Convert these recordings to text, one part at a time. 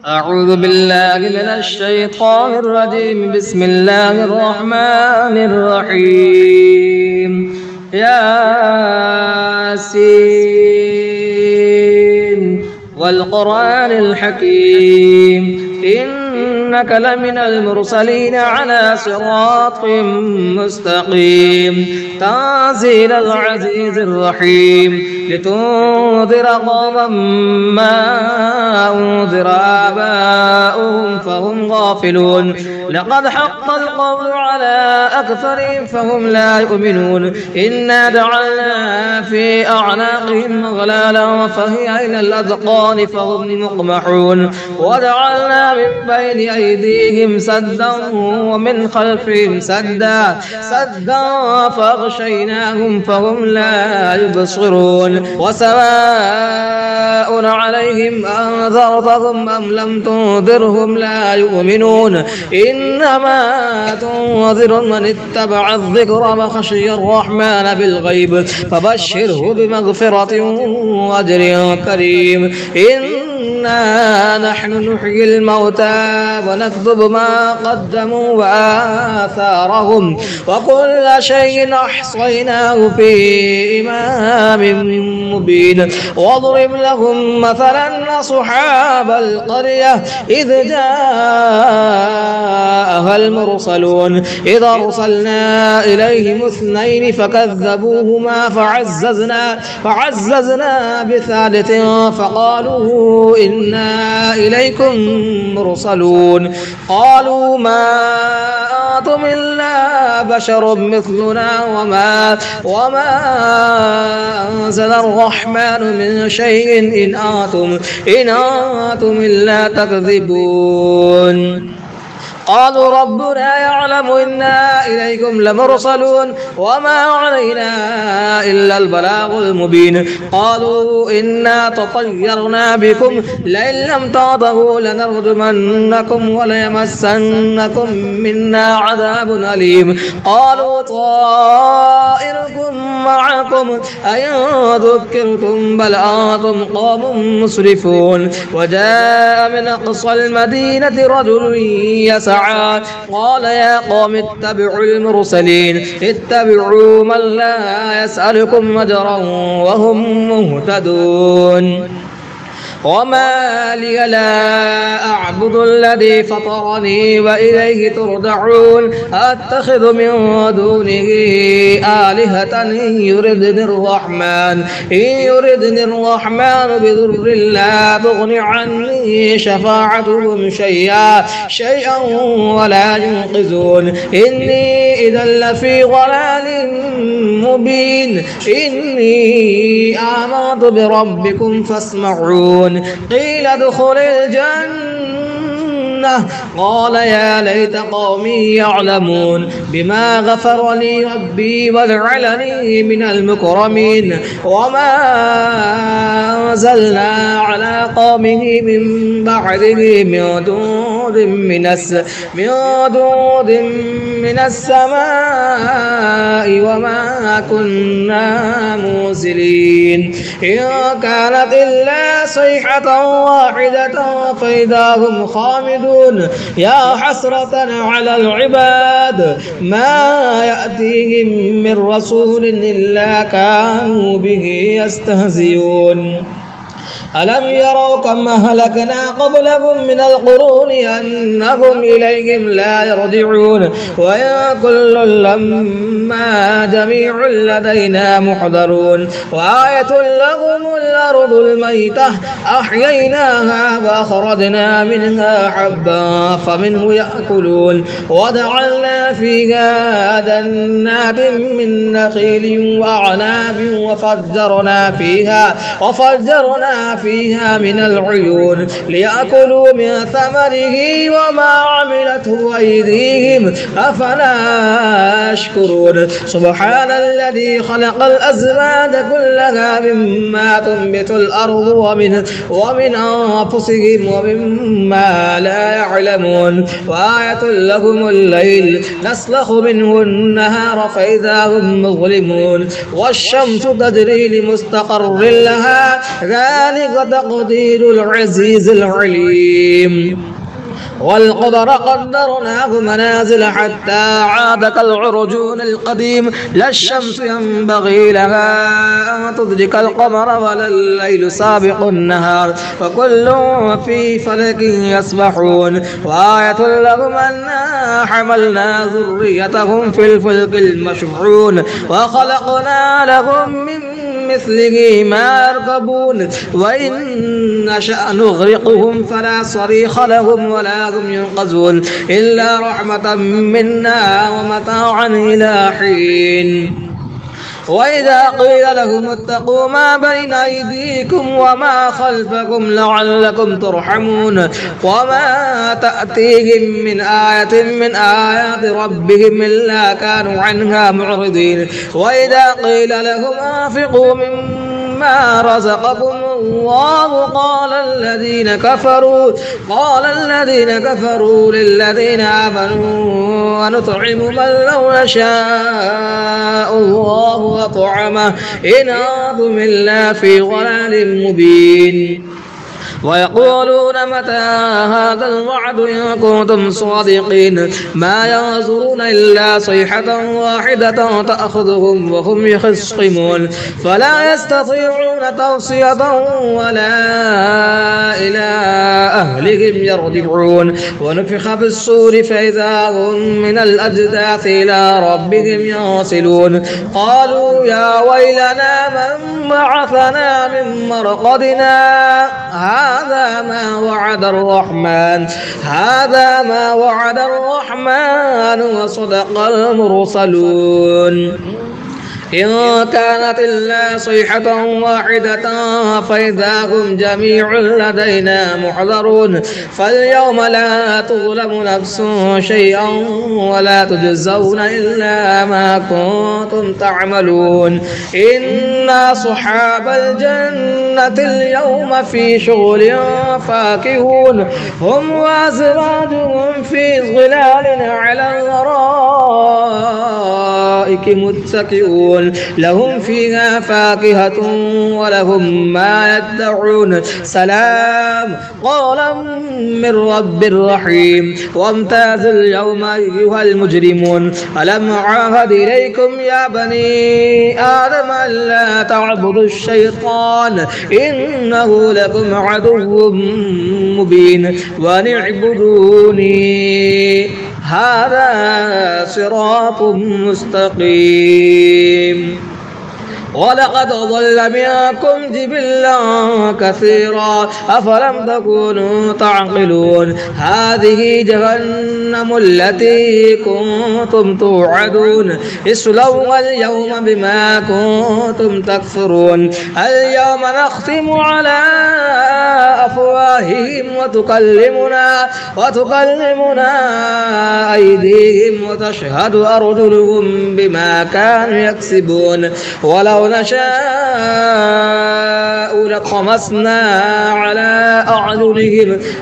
أعوذ بالله من الشيطان الرجيم. بسم الله الرحمن الرحيم. ياسين والقرآن الحكيم إنك لمن المرسلين على صراط مستقيم. تنزيل العزيز الرحيم لتنذر قوما ما أنذر آباؤهم فهم غافلون. لقد حق القول على أكثرهم فهم لا يؤمنون. إنا جعلنا في أعناقهم أغلالا فهي إلى الأذقان فهم مقمحون. وجعلنا من بين أيديهم سدا ومن خلفهم سدا فأغشيناهم فهم لا يبصرون. وسواء عليهم أنذرتهم أم لم تنذرهم لا يؤمنون. إنما تنذر من اتبع الذكر وخشي الرحمن بالغيب فبشره بمغفرة وأجر كريم. إنا نحن نحيي الموتى ونكتب ما قدموا وآثارهم وكل شيء أحصيناه في إمام مبين. واضرب لهم مثلا أصحاب القرية إذ جاءها المرسلون إذ أرسلنا إليهم اثنين فكذبوهما فعززنا بثالث فقالوا إنا إليكم مرسلون. قالوا ما أنتم إلا بشر مثلنا وما أنزل الرحمن من شيء إن أنتم إلا تكذبون. قالوا ربنا يعلم إنا إليكم لمرسلون وما علينا إلا البلاغ المبين. قالوا إنا تطيرنا بكم لئن لم تنتهوا لنرجمنكم وليمسنكم منا عذاب أليم. قالوا طائركم معكم أئن ذكرتم بل أنتم قوم مسرفون. وجاء من أقصى المدينة رجل يسعى قال يا قوم اتبعوا المرسلين اتبعوا من لا يسألكم أجرا وهم مهتدون. وما لي لا أعبد الذي فطرني وإليه ترجعون. أتخذ من دونه آلهة إن يردني الرحمن بضر لا تغن عني شفاعتهم شيئا ولا ينقذون. إني إذا لفي ضلال مبين. إني آمنت بربكم فاسمعون. قيل ادخل الجنة قال يا ليت قومي يعلمون بما غفر لي ربي وجعلني من المكرمين. وما أنزلنا على قومه من بعده من دود من السماء وما كنا منزلين. إن كانت إلا صيحة واحدة فإذا هم خامدون. يا حسرة على العباد ما يأتيهم من رسول إلا كانوا به يستهزئون. ألم يروا كم أهلكنا قبلهم من القرون أنهم إليهم لا يرجعون. وإن كل لما جميع لدينا محضرون. وآية لهم الأرض الميتة أحييناها وأخرجنا منها حبا فمنه يأكلون. وجعلنا فيها جنات من نخيل وأعناب وفجرنا فيها من العيون ليأكلوا من ثمره وما عملته أيديهم أفلا يشكرون. سبحان الذي خلق الأزواج كلها مما تنبت الأرض ومن أنفسهم ومما لا يعلمون. وآية لهم الليل نسلخ منه النهار فإذا هم مظلمون. والشمس تجري لمستقر لها ذلك ذلك تقدير العزيز العليم. والقمر قدرناه منازل حتى عاد كالعرجون القديم لا الشمس ينبغي لها أن تدرك القمر ولا الليل سابق النهار وكل في فلك يسبحون وآية لهم أنا حملنا ذريتهم في الفلك المشحون وخلقنا لهم من مثله ما يركبون وإن نشأ نغرقهم فلا صريخ لهم ولا هم ينقذون إلا رحمة منا ومتاعا إلى حين. وإذا قيل لهم اتقوا ما بين أيديكم وما خلفكم لعلكم ترحمون وما تأتيهم من آية من آيات ربهم إلا كانوا عنها معرضين. وإذا قيل لهم أنفقوا مما رزقكم الله قال الذين كفروا للذين آمنوا ونطعم من لو يشاء الله أطعمه إن أنتم إلا في ضلال مبين. ويقولون متى هذا الوعد إن كنتم صادقين ما ينظرون إلا صيحة واحدة تأخذهم وهم يخصمون فلا يستطيعون توصية ولا إلى أهلهم يرجعون. ونفخ في الصور فإذا هم من الأجداث إلى ربهم ينسلون قالوا يا ويلنا من بعثنا من مرقدنا هذا ما وعد الرحمن وصدق المرسلون. إن كانت إلا صيحة واحدة فإذا هم جميع لدينا محضرون فاليوم لا تظلم نفس شيئا ولا تجزون إلا ما كنتم تعملون. إن أصحاب الجنة اليوم في شغل فاكهون هم وأزواجهم في ظلال على الأرائك متكئون لهم فيها فاكهة ولهم ما يدعون سلام قولا من رب رحيم. وامتازوا اليوم أيها المجرمون ألم أعهد إليكم يا بني آدم ألا تعبدوا الشيطان إنه لكم عدو مبين وأن اعبدوني هذا صراط مستقيم. ولقد ضل منكم جبلا كثيرا أفلم تكونوا تعقلون هذه جهنم التي كنتم توعدون اصلوها اليوم بما كنتم تكفرون. اليوم نختم على أفواههم وتكلمنا أيديهم وتشهد أرجلهم بما كانوا يكسبون. ولو نشاء لطمسنا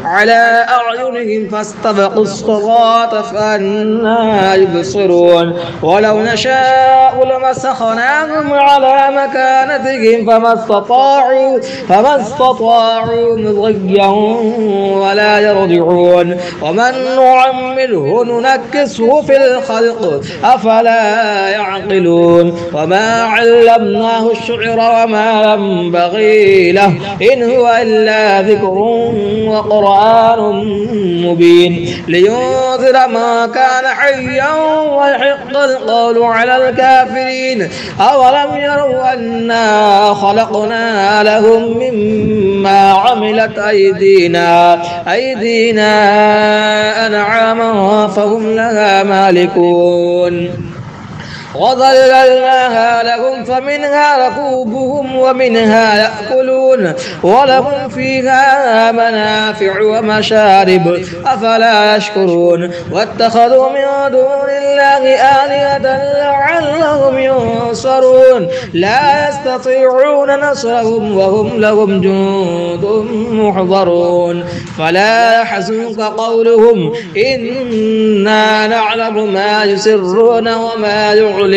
على أعينهم فاستبقوا الصراط فأنى يبصرون. ولو نشاء لمسخناهم على مكانتهم فما استطاعوا مضيا ولا يرجعون. ومن نعمره ننكسه في الخلق أفلا يعقلون. وما علمناه الشعر وما ينبغي له إن هو إلا ذكر وقرآن مبين لينذر ما كان حيا ويحق القول على الكافرين. أولم يروا أنا خلقنا لهم مما عملت أيدينا أنعاما فهم لها مالكون وظللناها لهم فمنها ركوبهم ومنها يأكلون ولهم فيها منافع ومشارب أفلا يشكرون. واتخذوا من دون الله آلهة لعلهم ينصرون لا يستطيعون نصرهم وهم لهم جند محضرون. فلا يحزنك قولهم إنا نعلم ما يسرون وما يعلنون.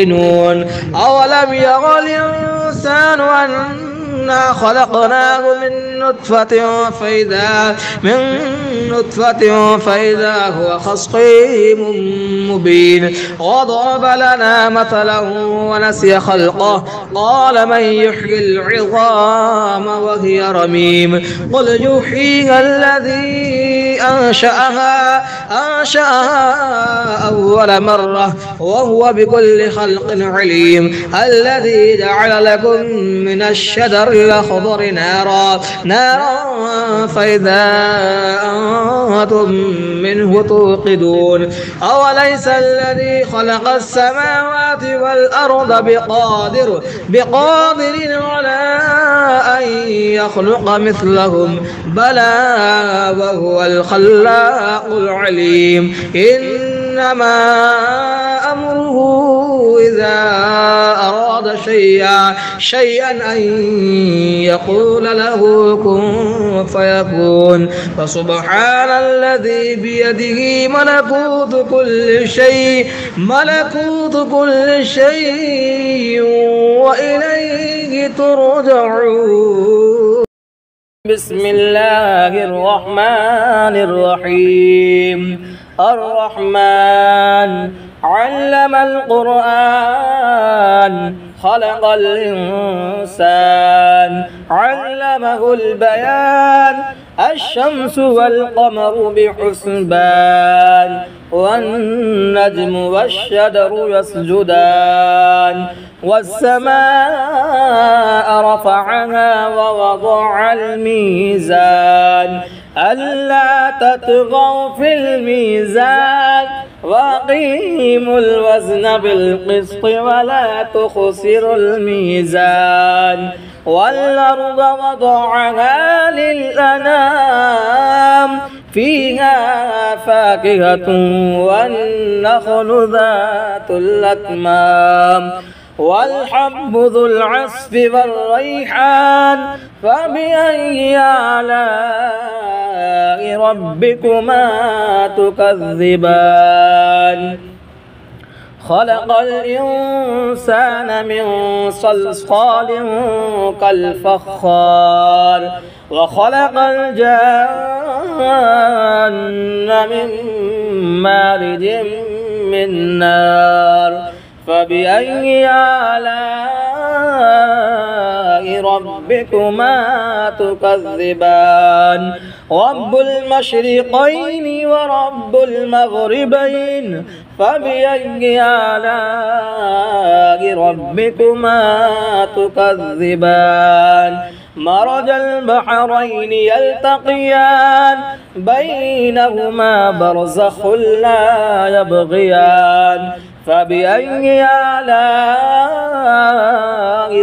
أولم يرى الإنسان إنا خلقناه من نطفة فإذا هو خصيم مبين وضرب لنا مثلا ونسي خلقه قال من يحيي العظام وهي رميم قل يحييها الذي أنشأها أول مرة وهو بكل خلق عليم الذي جعل لكم من الشجر الأخضر نارا فإذا أنتم منه توقدون أوليس الذي خلق السماوات والأرض بقادر على أن يخلق مثلهم بلى وهو الخلاق العليم إنما أمره إذا أراد شيئا أن يقول له كن فيكون فسبحان الذي بيده ملكوت كل شيء وإليه ترجعون. بسم الله الرحمن الرحيم. الرحمن علم القرآن خلق الإنسان علمه البيان الشمس والقمر بحسبان والنجم والشجر يسجدان والسماء رفعها ووضع الميزان ألا تطغوا في الميزان وأقيموا الوزن بالقسط ولا تخسروا الميزان والأرض وضعها للأنام فيها فاكهة والنخل ذات الأكمام والحب ذو العصف والريحان فبأي آلاء ربكما تكذبان خلق الإنسان من صلصال كالفخار وخلق الجان من مارج من نار فبأي آلاء ربكما تكذبان رب المشرقين ورب المغربين فبأي آلاء ربكما تكذبان مرج البحرين يلتقيان بينهما برزخ لا يبغيان فبأي آلاء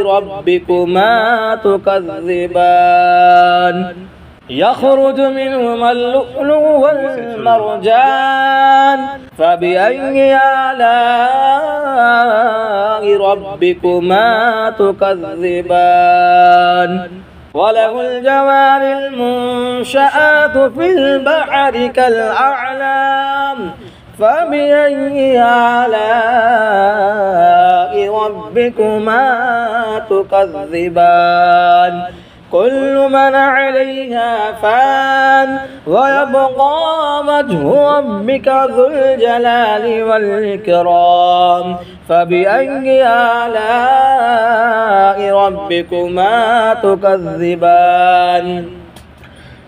ربكما تكذبان يخرج منهما اللؤلؤ والمرجان فبأي آلاء ربكما تكذبان وله الجوار المنشآت في البحر كالأعلام فبأي آلاء ربكما تكذبان كل من عليها فان ويبقى وجه ربك ذو الجلال والإكرام فبأي آلاء ربكما تكذبان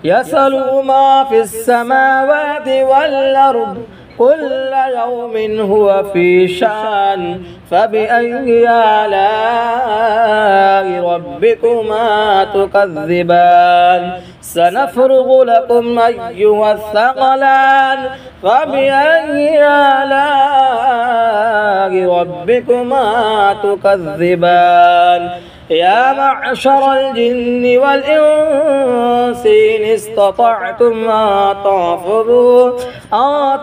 يسأله ما في السماوات والأرض كل يوم هو في شأن فبأي آلاء ربكما تكذبان سنفرغ لكم أيها الثقلان فبأي آلاء ربكما تكذبان يا معشر الجن والإنس إن استطعتم أن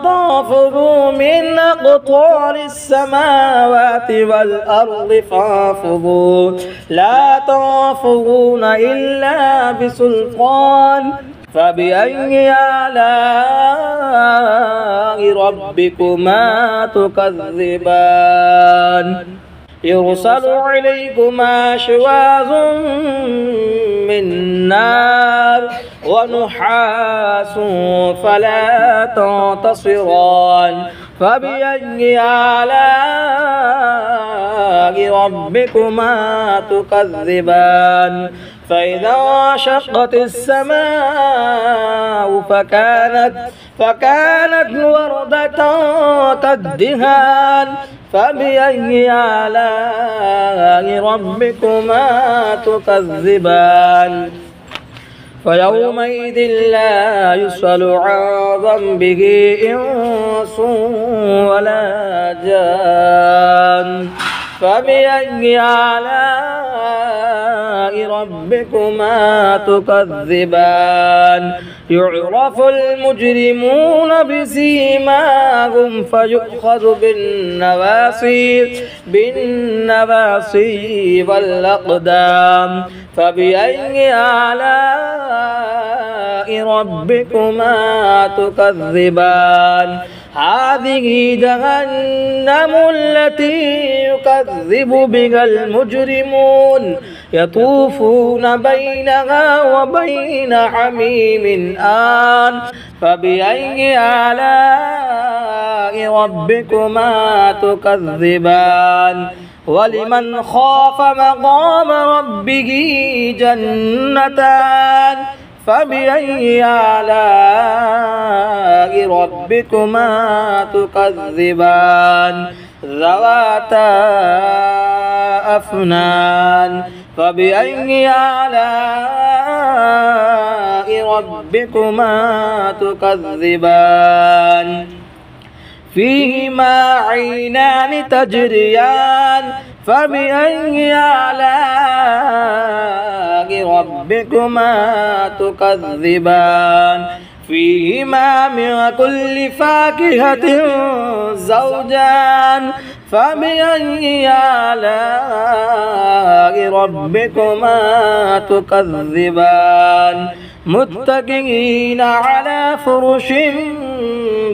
تنفذوا من أقطار السماوات والأرض فانفذوا لا تنفذون إلا بسلطان فبأي آلاء ربكما تكذبان يرسل إليكما شواظ من نار ونحاس فلا تنتصران فبأي آلاء ربكما تكذبان فإذا انشقت السماء فكانت وردة كالدهان فبأي آلاء ربكما تكذبان فيومئذ لا يسأل عن ذنبه إنس ولا جان فبأي آلاء ربكما تكذبان يعرف المجرمون بسيماهم فيؤخذ بالنواصي والأقدام فبأي آلاء ربكما تكذبان هذه جهنم التي يكذب بها المجرمون يطوفون بينها وبين حميم آن فبأي آلاء ربكما تكذبان ولمن خاف مقام ربه جنتان فبأي آلاء ربكما تكذبان ذواتا أفنان فبأي آلاء ربكما تكذبان فيهما عينان تجريان فبأي آلاء ربكما تكذبان فيهما من كل فاكهة زوجان فبأي آلاء ربكما تكذبان متكئين على فرش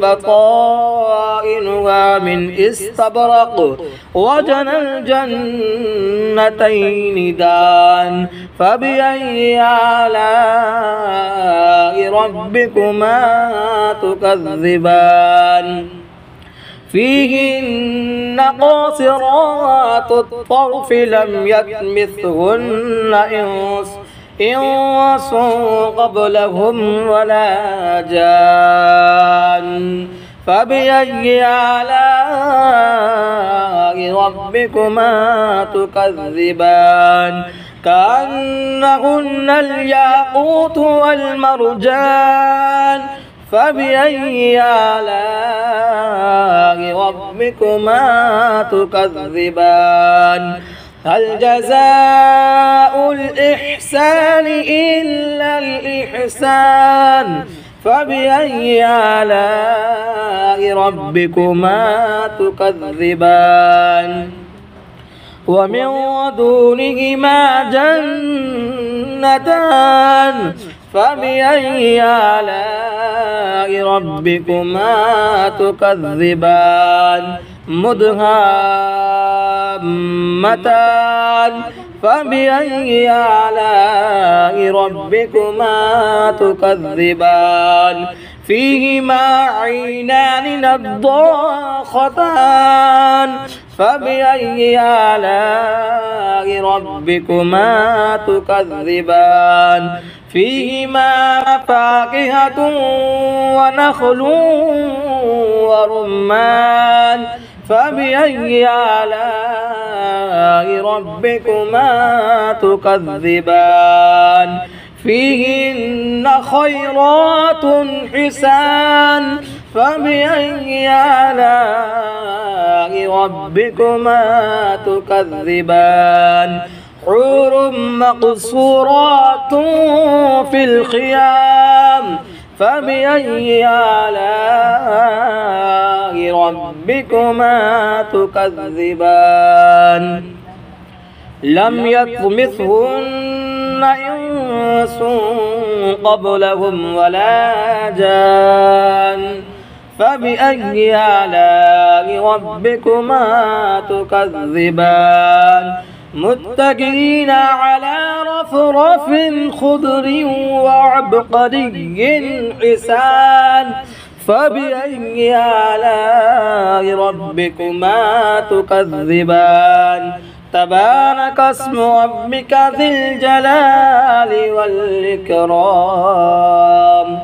بطائنها من استبرق وجنى الجنتين دان فبأي آلاء ربكما تكذبان فيهن قاصرات الطرف لم يطمثهن إنس قبلهم ولا جان فبأي آلاء ربكما تكذبان كأنهن الياقوت والمرجان فبأي آلاء ربكما تكذبان هل جزاء الإحسان إلا الإحسان فبأي آلاء ربكما تكذبان ومن دونهما جنتان فبأي آلاء ربكما تكذبان مدهامتان فبأي آلاء ربكما تكذبان فيهما عينان نضاختان فبأي آلاء ربكما تكذبان فيهما فاكهة ونخل ورمان فبأي آلاء ربكما تكذبان فيهن خيرات حسان فبأي آلاء ربكما تكذبان حور مقصورات في الخيام فبأي آلاء ربكما تكذبان لم يطمثهن إنس قبلهم ولا جان فبأي آلاء ربكما تكذبان متكئين على رفرف خضر وعبقري حسان فبأي آلاء ربكما تكذبان تبارك اسم ربك ذي الجلال والإكرام